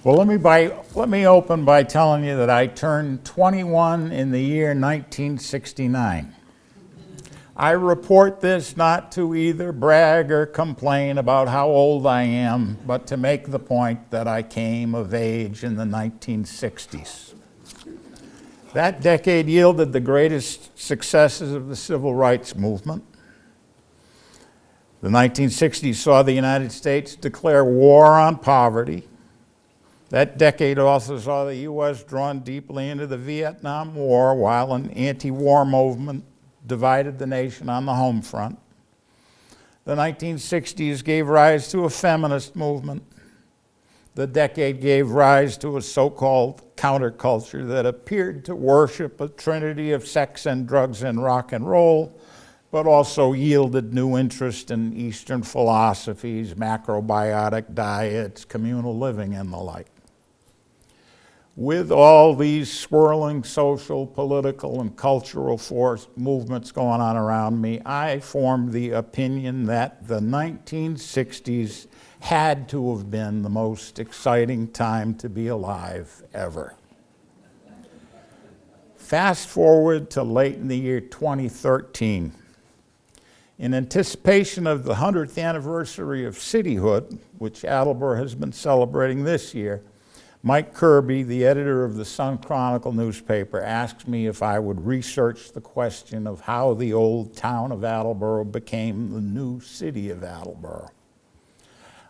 Well, let me open by telling you that I turned 21 in the year 1969. I report this not to either brag or complain about how old I am, but to make the point that I came of age in the 1960s. That decade yielded the greatest successes of the civil rights movement. The 1960s saw the United States declare war on poverty. That decade also saw the U.S. drawn deeply into the Vietnam War while an anti-war movement divided the nation on the home front. The 1960s gave rise to a feminist movement. The decade gave rise to a so-called counterculture that appeared to worship a trinity of sex and drugs and rock and roll, but also yielded new interest in Eastern philosophies, macrobiotic diets, communal living, and the like. With all these swirling social, political, and cultural force movements going on around me, I formed the opinion that the 1960s had to have been the most exciting time to be alive ever. Fast forward to late in the year 2013. In anticipation of the 100th anniversary of cityhood, which Attleboro has been celebrating this year, Mike Kirby, the editor of the Sun-Chronicle newspaper, asked me if I would research the question of how the old town of Attleboro became the new city of Attleboro.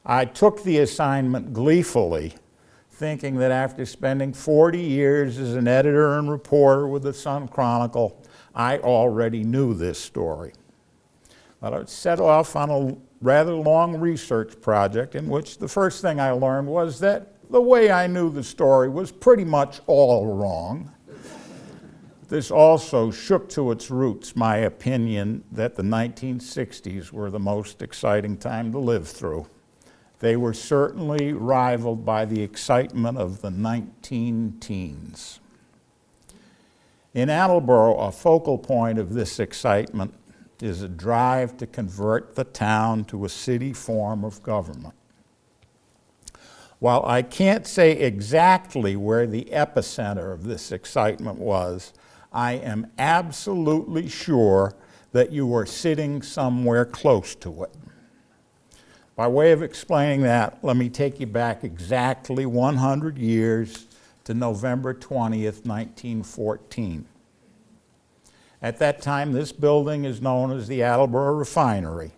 I took the assignment gleefully, thinking that after spending 40 years as an editor and reporter with the Sun-Chronicle, I already knew this story. But I set off on a rather long research project in which the first thing I learned was that the way I knew the story was pretty much all wrong. This also shook to its roots my opinion that the 1960s were the most exciting time to live through. They were certainly rivaled by the excitement of the 19-teens. In Attleboro, a focal point of this excitement is a drive to convert the town to a city form of government. While I can't say exactly where the epicenter of this excitement was, I am absolutely sure that you were sitting somewhere close to it. By way of explaining that, let me take you back exactly 100 years to November 20th, 1914. At that time, this building is known as the Attleboro Refinery.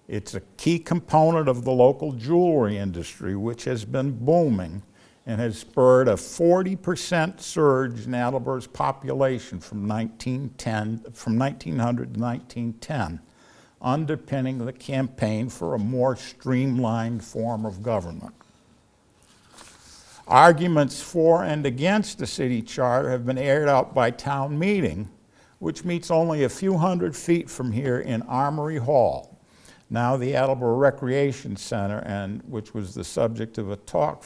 It's a key component of the local jewelry industry, which has been booming and has spurred a 40% surge in Attleboro's population from 1900 to 1910, underpinning the campaign for a more streamlined form of government. Arguments for and against the city charter have been aired out by town meeting, which meets only a few hundred feet from here in Armory Hall, now the Attleboro Recreation Center, and which was the subject of a talk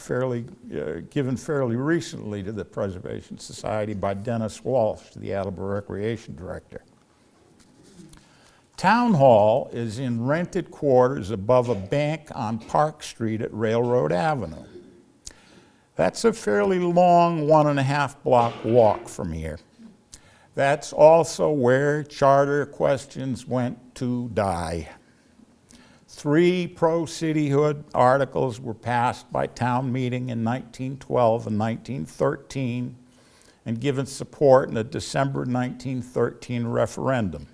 given fairly recently to the Preservation Society by Dennis Walsh, the Attleboro Recreation Director. Town Hall is in rented quarters above a bank on Park Street at Railroad Avenue. That's a fairly long 1.5 block walk from here. That's also where charter questions went to die. 3 pro-cityhood articles were passed by town meeting in 1912 and 1913 and given support in a December 1913 referendum.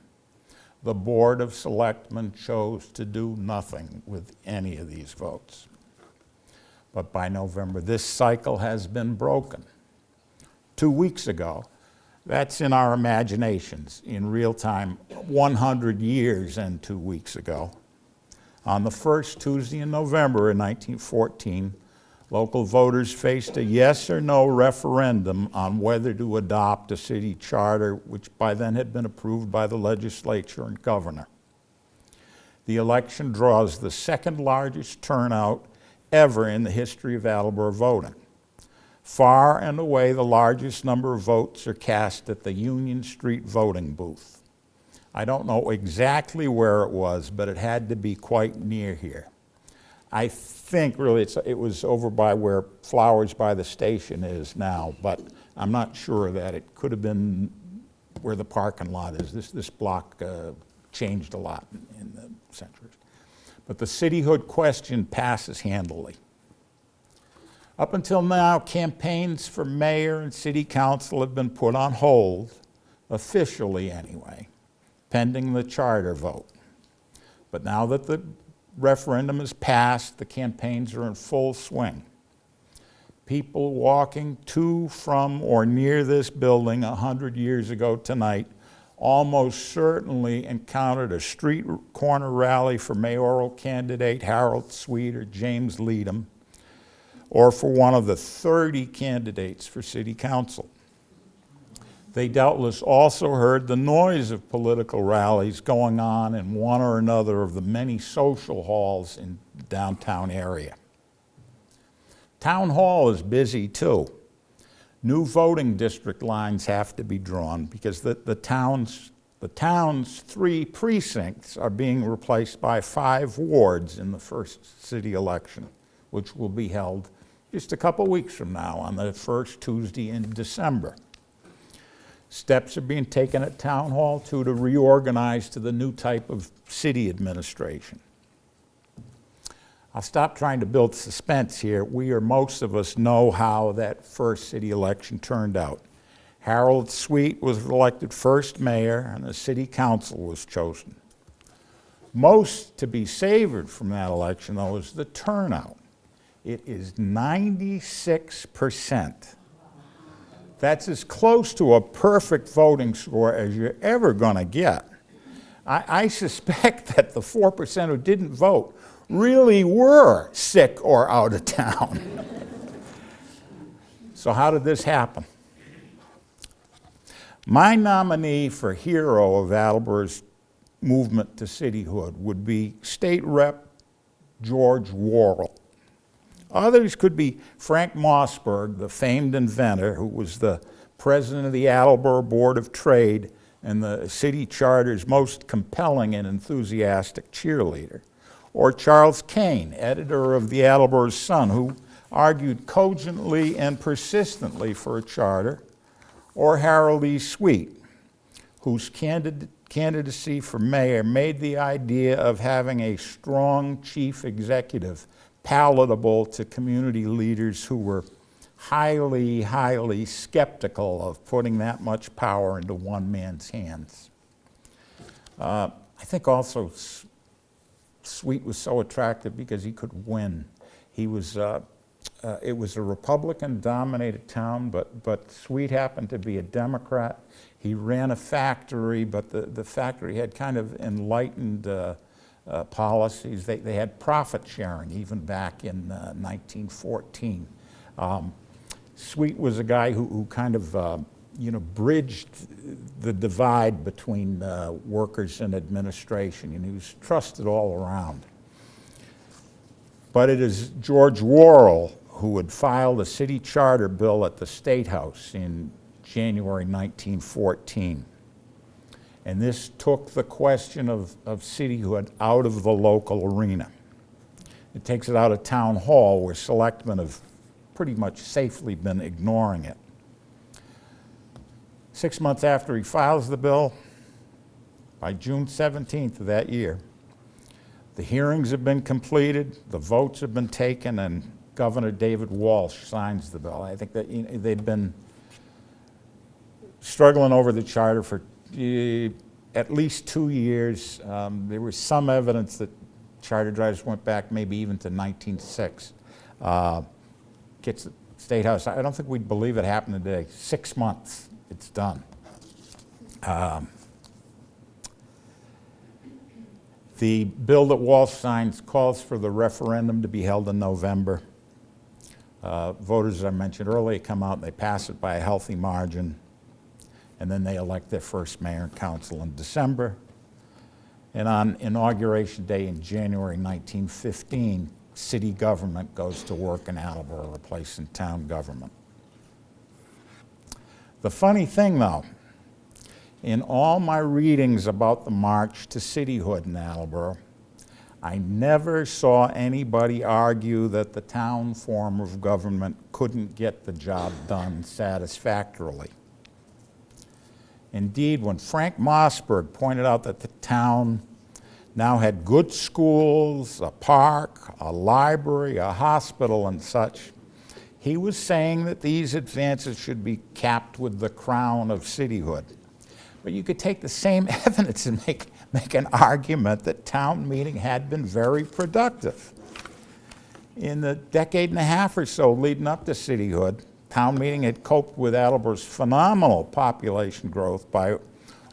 The Board of Selectmen chose to do nothing with any of these votes. But by November, this cycle has been broken. 2 weeks ago, that's in our imaginations, in real time, 100 years and 2 weeks ago. On the first Tuesday in November in 1914, local voters faced a yes or no referendum on whether to adopt a city charter, which by then had been approved by the legislature and governor. The election draws the second largest turnout ever in the history of Attleboro voting. Far and away the largest number of votes are cast at the Union Street voting booth. I don't know exactly where it was, but it had to be quite near here. I think really it was over by where Flowers by the station is now, but I'm not sure that it could have been where the parking lot is. This block changed a lot in the centuries. But the cityhood question passes handily. Up until now, campaigns for mayor and city council have been put on hold, officially anyway, pending the charter vote. But now that the referendum is passed, the campaigns are in full swing. People walking to, from, or near this building 100 years ago tonight almost certainly encountered a street corner rally for mayoral candidate Harold Sweet or James Leadham, or for one of the 30 candidates for city council. They doubtless also heard the noise of political rallies going on in one or another of the many social halls in the downtown area. Town Hall is busy too. New voting district lines have to be drawn because the town's 3 precincts are being replaced by 5 wards in the first city election, which will be held just a couple weeks from now on the first Tuesday in December. Steps are being taken at Town Hall too to reorganize to the new type of city administration. I'll stop trying to build suspense here. We or most of us know how that first city election turned out. Harold Sweet was elected first mayor and the city council was chosen. Most to be savored from that election, though, is the turnout. It is 96%. That's as close to a perfect voting score as you're ever going to get. I suspect that the 4% who didn't vote really were sick or out of town. So how did this happen? My nominee for hero of Attleboro's movement to cityhood would be State Rep George Worrell. Others could be Frank Mossberg, the famed inventor who was the president of the Attleboro Board of Trade and the city charter's most compelling and enthusiastic cheerleader. Or Charles Kane, editor of the Attleboro Sun, who argued cogently and persistently for a charter. Or Harold E. Sweet, whose candidacy for mayor made the idea of having a strong chief executive palatable to community leaders who were highly skeptical of putting that much power into one man's hands. I think also Sweet was so attractive because he could win. He was, it was a Republican-dominated town, but Sweet happened to be a Democrat. He ran a factory, but the factory had kind of enlightened policies. They had profit sharing even back in 1914. Sweet was a guy who kind of bridged the divide between workers and administration, and he was trusted all around. But it is George Worrell who had filed a city charter bill at the State House in January 1914. And this took the question of cityhood out of the local arena. It takes it out of Town Hall, where selectmen have pretty much safely been ignoring it. 6 months after he files the bill, by June 17th of that year, the hearings have been completed, the votes have been taken, and Governor David Walsh signs the bill. I think that they'd been struggling over the charter for at least 2 years. There was some evidence that charter drives went back maybe even to 1906. Gets the State House. I don't think we'd believe it happened today. 6 months, it's done. The bill that Walsh signs calls for the referendum to be held in November. Voters, as I mentioned earlier, come out and they pass it by a healthy margin, and then they elect their first mayor and council in December. And on Inauguration Day in January 1915, city government goes to work in Attleboro, replacing town government. The funny thing, though, in all my readings about the march to cityhood in Attleboro, I never saw anybody argue that the town form of government couldn't get the job done satisfactorily. Indeed, when Frank Mossberg pointed out that the town now had good schools, a park, a library, a hospital, and such, he was saying that these advances should be capped with the crown of cityhood. But you could take the same evidence and make an argument that town meeting had been very productive. In the decade and a half or so leading up to cityhood, town meeting had coped with Attleboro's phenomenal population growth by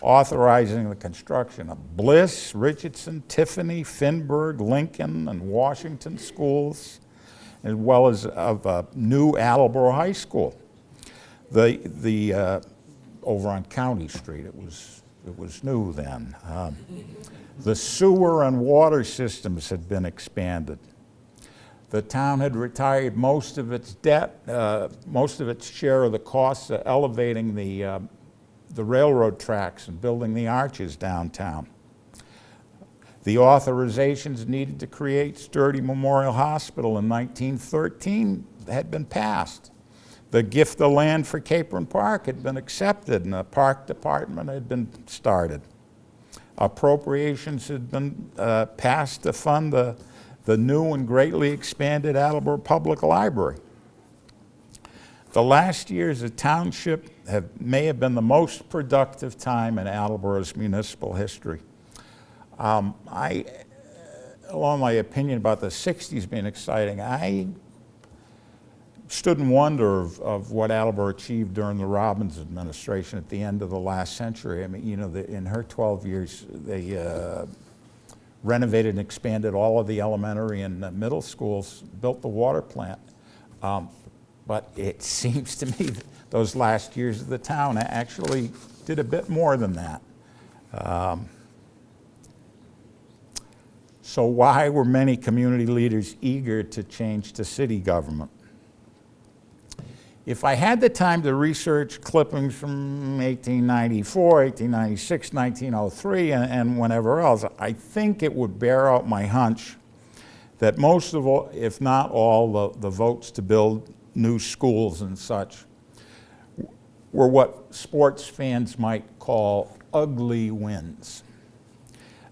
authorizing the construction of Bliss, Richardson, Tiffany, Finburg, Lincoln, and Washington schools, as well as of a new Attleboro High School. Over on County Street, it was new then. The sewer and water systems had been expanded. The town had retired most of its debt, most of its share of the costs of elevating the railroad tracks and building the arches downtown. The authorizations needed to create Sturdy Memorial Hospital in 1913 had been passed. The gift of land for Capron Park had been accepted and the park department had been started. Appropriations had been passed to fund the new and greatly expanded Attleboro Public Library. The last years of township may have been the most productive time in Attleboro's municipal history. Along my opinion about the 60s being exciting, I stood in wonder of what Attleboro achieved during the Robbins administration at the end of the last century. I mean, you know, in her 12 years, they renovated and expanded all of the elementary and middle schools, built the water plant. But it seems to me that those last years of the town actually did a bit more than that. So why were many community leaders eager to change to city government? If I had the time to research clippings from 1894, 1896, 1903, and whenever else, I think it would bear out my hunch that most of all, if not all, the votes to build new schools and such were what sports fans might call ugly wins.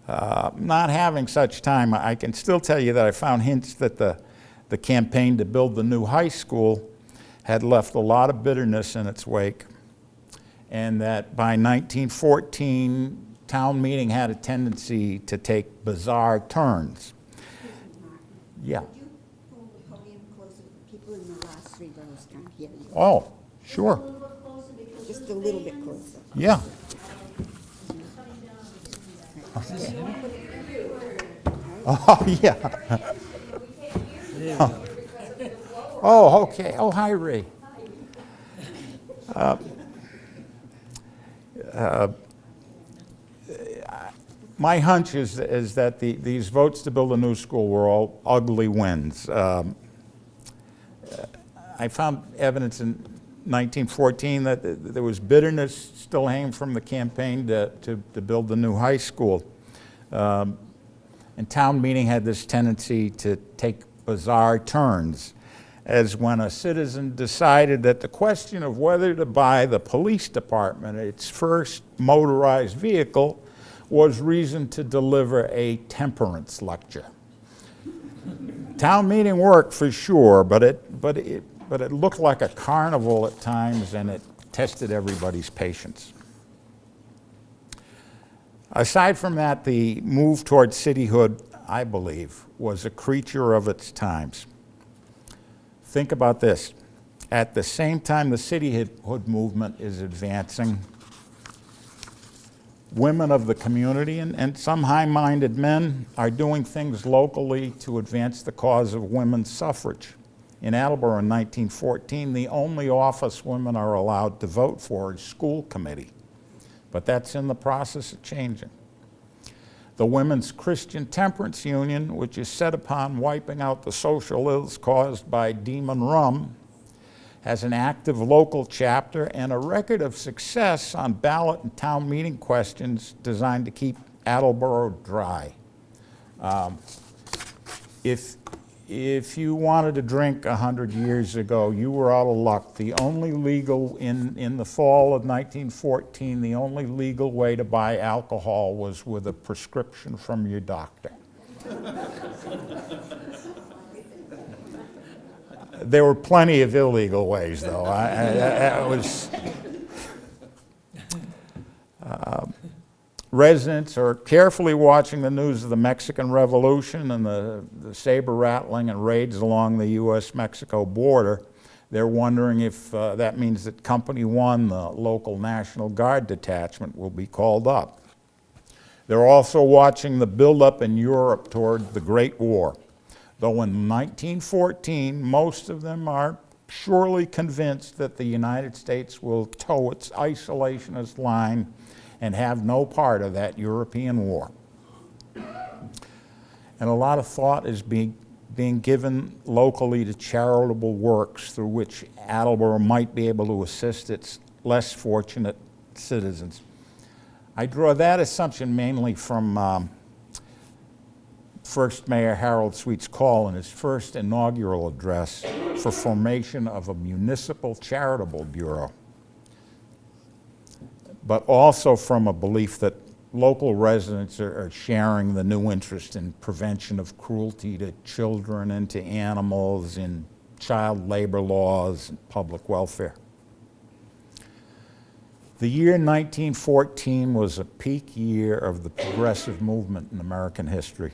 Not having such time, I can still tell you that I found hints that the campaign to build the new high school had left a lot of bitterness in its wake, and that by 1914, town meeting had a tendency to take bizarre turns. Yeah. Could you pull the podium closer? People in the last three rows can't hear you. Oh, sure. Just a little bit closer. Yeah. Oh, yeah. Oh, okay. Oh, hi, Ray. My hunch is that these votes to build a new school were all ugly wins. I found evidence in 1914 that there was bitterness still hanging from the campaign to build the new high school. And town meeting had this tendency to take bizarre turns, as when a citizen decided that the question of whether to buy the police department its first motorized vehicle was reason to deliver a temperance lecture. Town meeting worked for sure, but it looked like a carnival at times, and it tested everybody's patience. Aside from that, the move toward cityhood, I believe, was a creature of its times. Think about this. At the same time the cityhood movement is advancing, women of the community and some high-minded men are doing things locally to advance the cause of women's suffrage. In Attleboro in 1914, the only office women are allowed to vote for is school committee, but that's in the process of changing. The Women's Christian Temperance Union, which is set upon wiping out the social ills caused by demon rum, has an active local chapter and a record of success on ballot and town meeting questions designed to keep Attleboro dry. if you wanted to drink 100 years ago, you were out of luck. The only legal, in the fall of 1914, the only legal way to buy alcohol was with a prescription from your doctor. There were plenty of illegal ways, though. Residents are carefully watching the news of the Mexican Revolution and the saber rattling and raids along the U.S.-Mexico border. They're wondering if that means that Company 1, the local National Guard detachment, will be called up. They're also watching the buildup in Europe toward the Great War. Though in 1914, most of them are surely convinced that the United States will toe its isolationist line and have no part of that European war. And a lot of thought is being given locally to charitable works through which Attleboro might be able to assist its less fortunate citizens. I draw that assumption mainly from First Mayor Harold Sweet's call in his first inaugural address for formation of a municipal charitable bureau, but also from a belief that local residents are sharing the new interest in prevention of cruelty to children and to animals, in child labor laws and public welfare. The year 1914 was a peak year of the progressive movement in American history.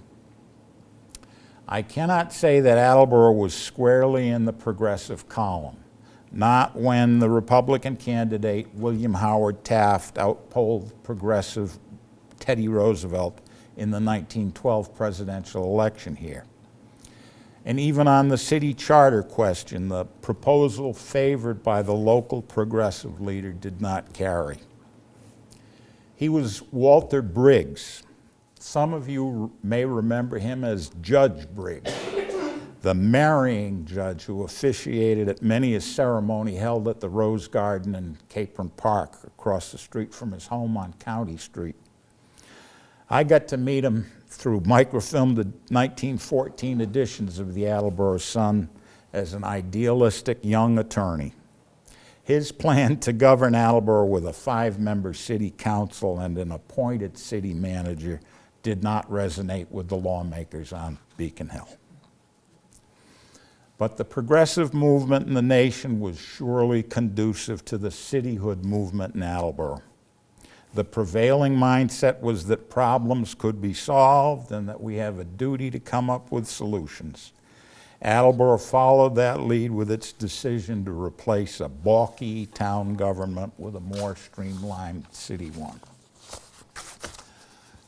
I cannot say that Attleboro was squarely in the progressive column, not when the Republican candidate William Howard Taft outpolled progressive Teddy Roosevelt in the 1912 presidential election here. And even on the city charter question, the proposal favored by the local progressive leader did not carry. He was Walter Briggs. Some of you may remember him as Judge Briggs, the marrying judge who officiated at many a ceremony held at the Rose Garden in Capron Park across the street from his home on County Street. I got to meet him through microfilmed 1914 editions of the Attleboro Sun as an idealistic young attorney. His plan to govern Attleboro with a 5-member city council and an appointed city manager did not resonate with the lawmakers on Beacon Hill. But the progressive movement in the nation was surely conducive to the cityhood movement in Attleboro. The prevailing mindset was that problems could be solved and that we have a duty to come up with solutions. Attleboro followed that lead with its decision to replace a balky town government with a more streamlined city one.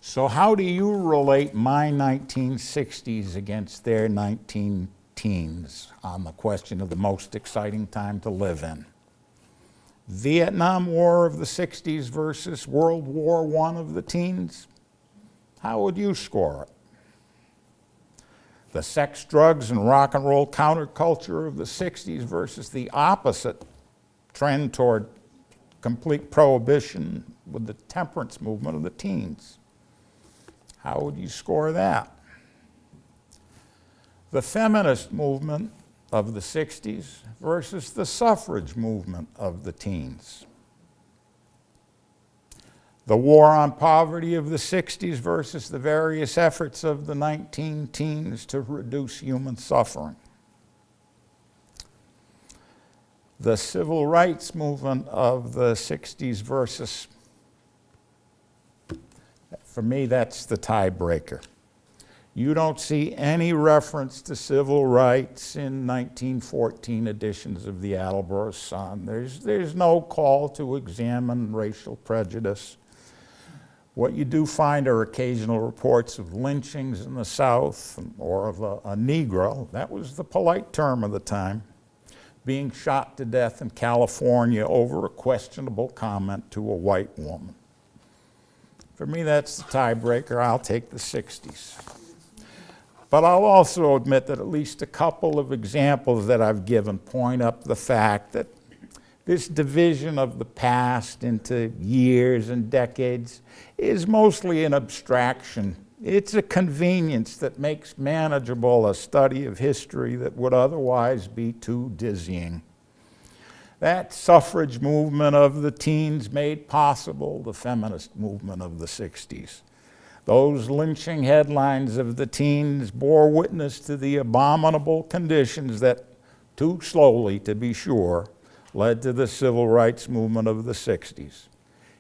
So how do you relate my 1960s against their 19-teens on the question of the most exciting time to live in? Vietnam War of the 60s versus World War I of the teens? How would you score it? The sex, drugs, and rock and roll counterculture of the 60s versus the opposite trend toward complete prohibition with the temperance movement of the teens? How would you score that? The feminist movement of the 60s versus the suffrage movement of the teens. The war on poverty of the 60s versus the various efforts of the 19-teens to reduce human suffering. The civil rights movement of the 60s versus, for me, that's the tiebreaker. You don't see any reference to civil rights in 1914 editions of the Attleboro Sun. There's no call to examine racial prejudice. What you do find are occasional reports of lynchings in the South or of a Negro, that was the polite term of the time, being shot to death in California over a questionable comment to a white woman. For me, that's the tiebreaker. I'll take the 60s. But I'll also admit that at least a couple of examples that I've given point up the fact that this division of the past into years and decades is mostly an abstraction It's a convenience that makes manageable a study of history that would otherwise be too dizzying. That suffrage movement of the teens made possible the feminist movement of the 60s. Those lynching headlines of the teens bore witness to the abominable conditions that, too slowly to be sure, led to the civil rights movement of the 60s.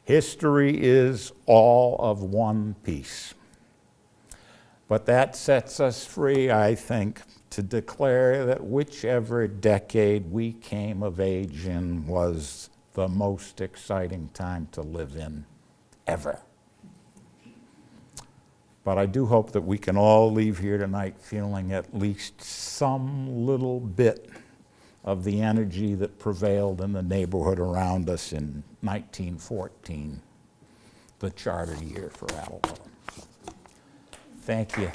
History is all of one piece. But that sets us free, I think, to declare that whichever decade we came of age in was the most exciting time to live in, ever. But I do hope that we can all leave here tonight feeling at least some little bit of the energy that prevailed in the neighborhood around us in 1914, the charter year for Attleboro. Thank you.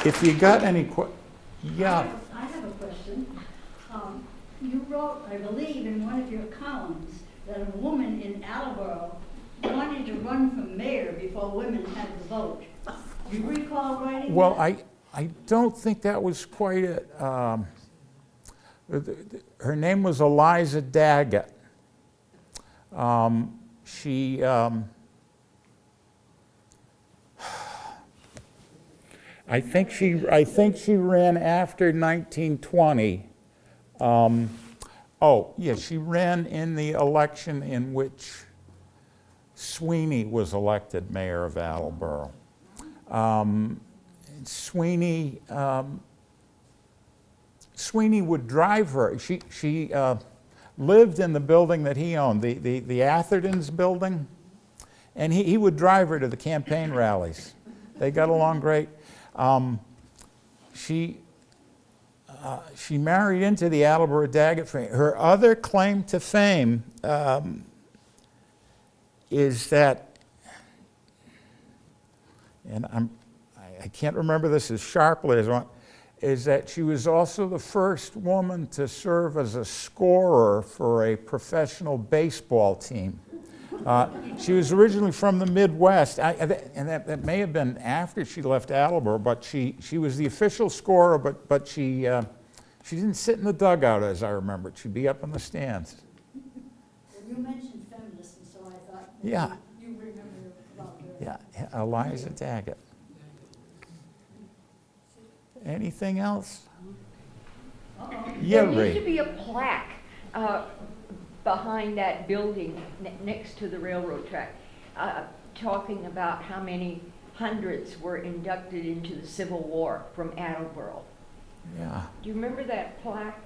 If you got any yeah. I have a question. You wrote, I believe, in one of your columns that a woman in Attleboro wanted to run for mayor before women had the vote. Do you recall writing Well, that? I don't think that was quite it. Her name was Eliza Daggett. She I think she ran after 1920. Oh, yeah, she ran in the election in which Sweeney was elected mayor of Attleboro. Sweeney would drive her. She lived in the building that he owned, the Atherton's building, and he would drive her to the campaign rallies. They got along great. She married into the Attleboro Daggett family. Her other claim to fame is that, and I can't remember this as sharply as I want, is that she was also the first woman to serve as a scorer for a professional baseball team. She was originally from the Midwest, and that may have been after she left Attleboro, but she was the official scorer, but she didn't sit in the dugout, as I remember. She'd be up in the stands. Well, you mentioned feminists, and so I thought Yeah. you remember about her. Yeah, Eliza Daggett. Anything else? Yeah, There Ray. used to be a plaque behind that building next to the railroad track, talking about how many hundreds were inducted into the Civil War from Attleboro. Yeah. Do you remember that plaque?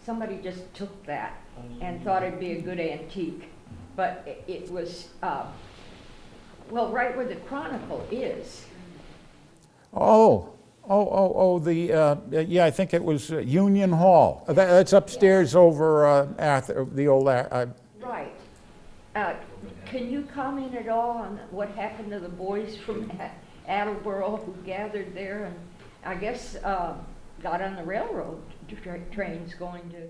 Somebody just took that and thought it'd be a good antique. But it was, well, right where the Chronicle is. Yeah, I think it was Union Hall. That's upstairs over the old. Right. Can you comment at all on what happened to the boys from Attleboro who gathered there and I guess got on the railroad trains going to?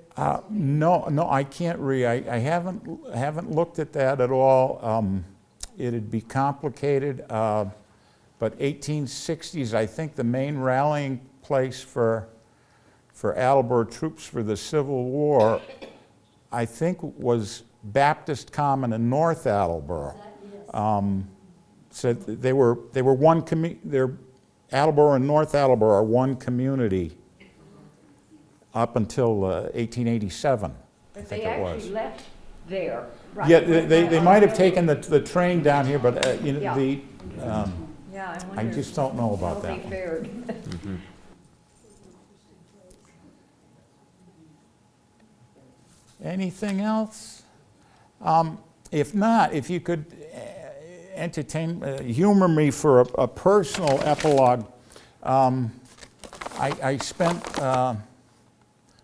No, I can't I haven't looked at that at all. It'd be complicated. But 1860s, I think the main rallying place for Attleboro troops for the Civil War, I think was Baptist Common in North Attleboro. So they were one Attleboro and North Attleboro are one community up until 1887, I think it was. They actually left there. Right. Yeah, they might have taken the train down here, but Yeah. Yeah, I just don't know about how that they one. fared. Anything else? If not, if you could humor me for a personal epilogue. I spent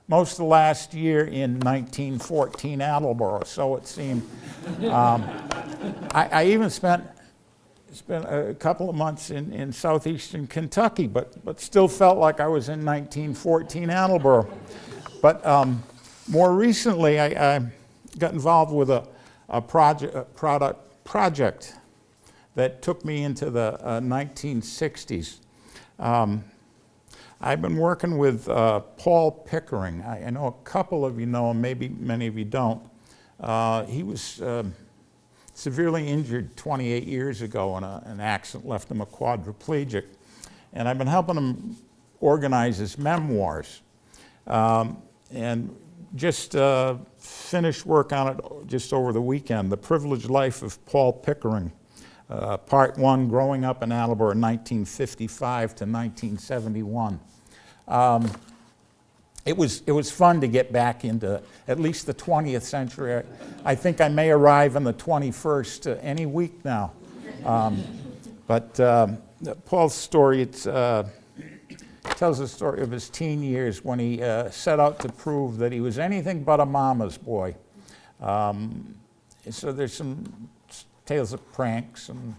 most of the last year in 1914 Attleboro, so it seemed. I even spent spent a couple of months in southeastern Kentucky, but still felt like I was in 1914 Attleboro. But more recently, I got involved with a project that took me into the 1960s. I've been working with Paul Pickering. I know a couple of you know him, maybe many of you don't. He was severely injured 28 years ago in an accident, left him a quadriplegic. And I've been helping him organize his memoirs. And just finished work on it just over the weekend, The Privileged Life of Paul Pickering, Part 1, Growing Up in Attleboro, 1955 to 1971. It was fun to get back into at least the 20th century. I think I may arrive in the 21st any week now. But Paul's story, tells the story of his teen years when he set out to prove that he was anything but a mama's boy. So there's some tales of pranks and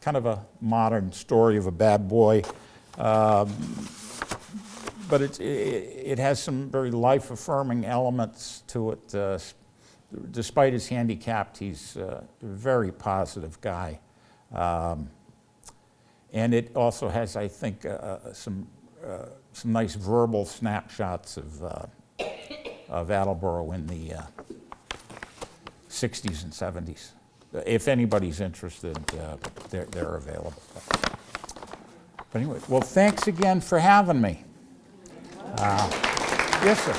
kind of a modern story of a bad boy. But it has some very life-affirming elements to it. Despite his handicap, he's a very positive guy. And it also has, I think, some nice verbal snapshots of Attleboro in the 60s and 70s. If anybody's interested, they're available. But anyway, well, thanks again for having me. Yes, sir.